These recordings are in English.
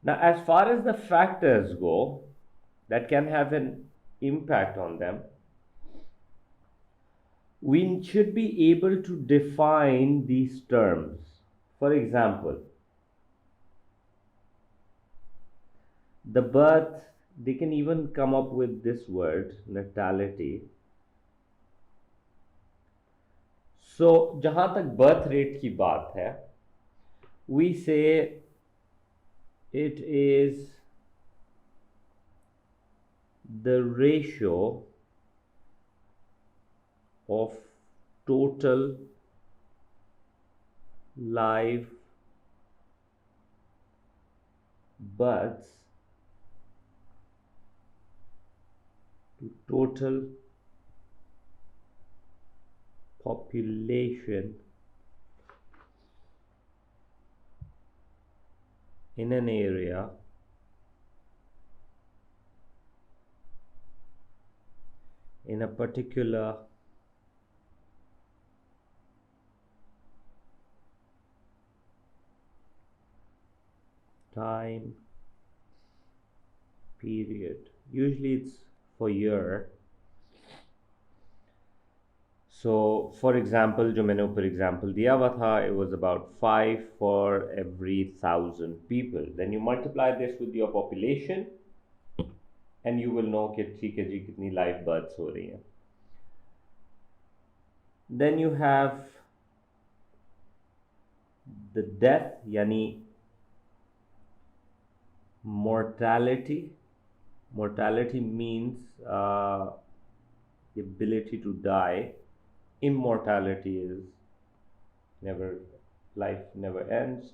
Now, as far as the factors go that can have an impact on them, we should be able to define these terms. For example, the birth, they can even come up with this word, natality. So जहां तक birth rate की बात है, we say it is the ratio of total live births to total population in an area in a particular time period. Usually it's for year. So for example, जो मैंने ऊपर example दिया हुआ था, it was about 5 for every 1,000 people. Then you multiply this with your population and you will know कि ठीक है जी कितनी live births हो रही हैं. Then you have the death, यानी mortality. Mortality means the ability to die. Immortality is never, life never ends.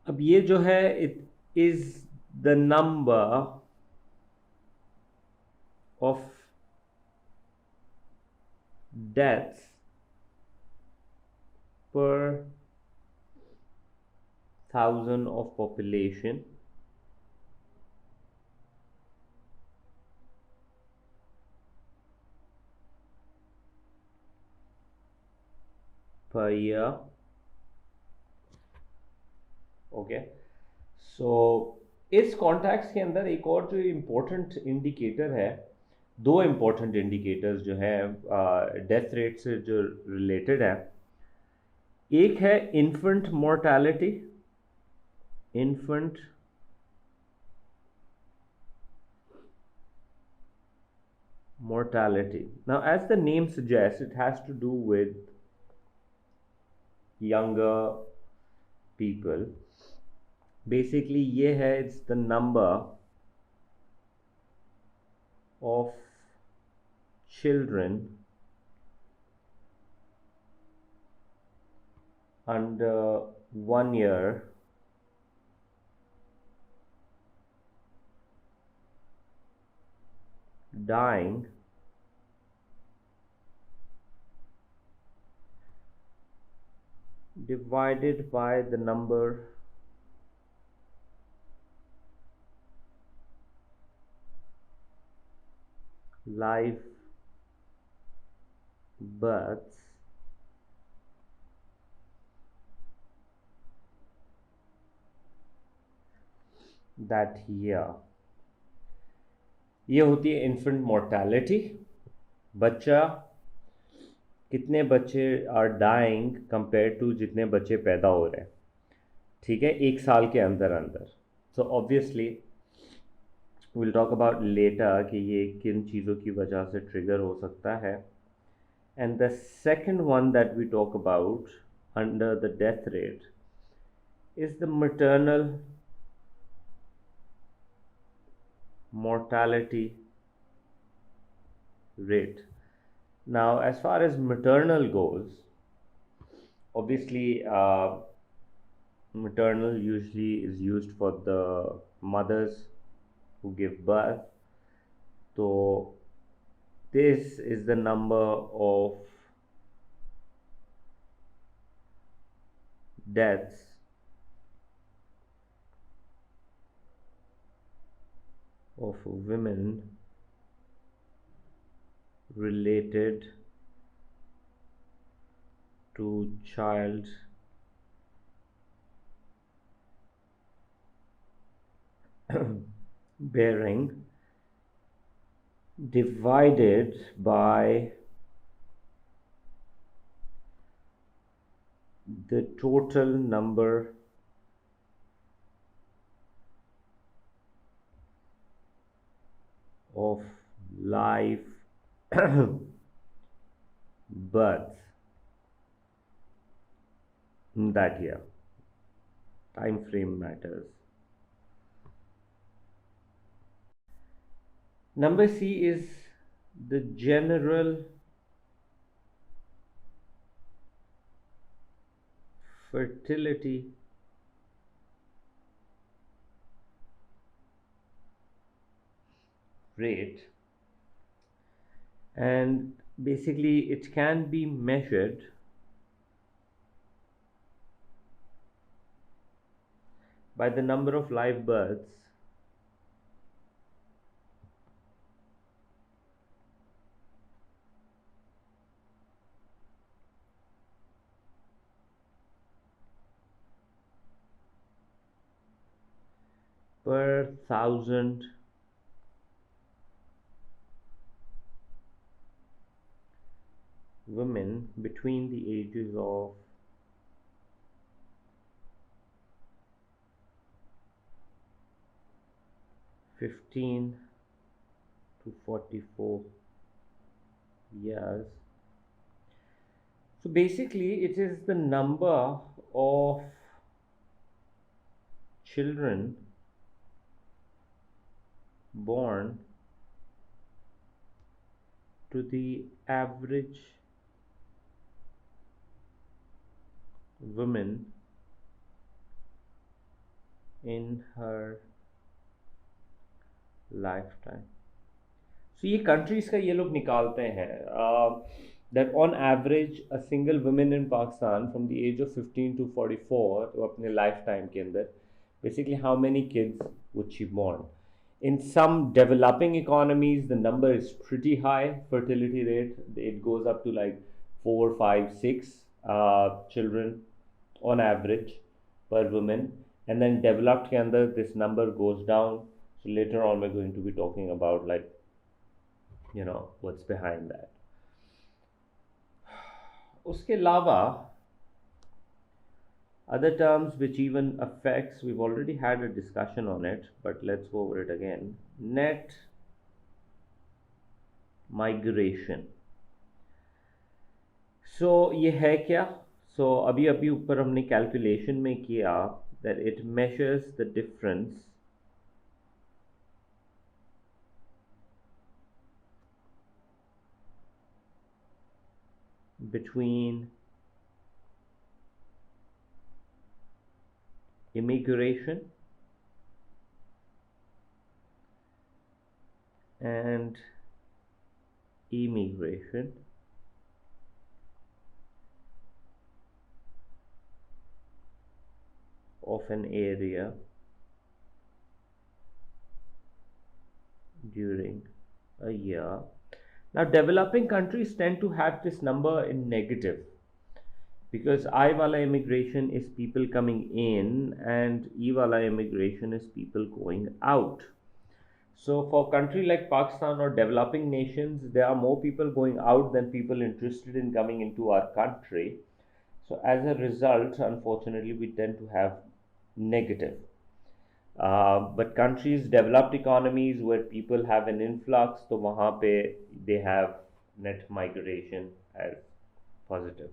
अब ये जो है, it is the number of deaths per 1,000 of population per year. Okay, so इस context के अंदर एक और जो इम्पोर्टेंट इंडिकेटर है, दो इम्पोर्टेंट इंडिकेटर्स जो है डेथ रेट से जो रिलेटेड है. एक है infant mortality. Infant mortality. Now, as the name suggests, it has to do with younger people. Basically, ये है, it's the number of children under 1 year dying divided by the number live births that year. ये होती है infant mortality. बच्चा, कितने बच्चे are dying compare to जितने बच्चे पैदा हो रहे हैं, ठीक है, एक साल के अंदर अंदर. So obviously will talk about later कि ये किन चीज़ों की वजह से ट्रिगर हो सकता है. And the second one that we talk about under the death rate is the maternal mortality rate. Now, as far as maternal goes, obviously maternal usually is used for the mothers who give birth. So this is the number of deaths of women related to child bearing divided by the total number of live births in that year. Time frame matters. Number C is the general fertility rate, and basically it can be measured by the number of live births per thousand women between the ages of 15 to 44 years. So basically, it is the number of children born to the average woman in her lifetime. So ये countries का ये लोग निकालते हैं that on average a single woman in Pakistan from the age of 15 to 44 तो अपने lifetime के अंदर basically how many kids would she born. In some developing economies the number is pretty high fertility rate. It goes up to like 4, 5, 6 children on average per woman, and then developed के अंदर this number goes down. So later on we're going to be talking about like what's behind that. उसके अलावा other terms which even affects, we've already had a discussion on it, but let's go over it again. Net migration. So ये है क्या? So अभी अभी ऊपर हमने calculation में किया that it measures the difference between immigration and immigration of an area during a year. Now developing countries tend to have this number in negative because I wala immigration is people coming in and E wala immigration is people going out. So for a country like Pakistan or developing nations, there are more people going out than people interested in coming into our country. So as a result, unfortunately, we tend to have negative. But countries, developed economies where people have an influx, so wahan pe they have net migration as positive.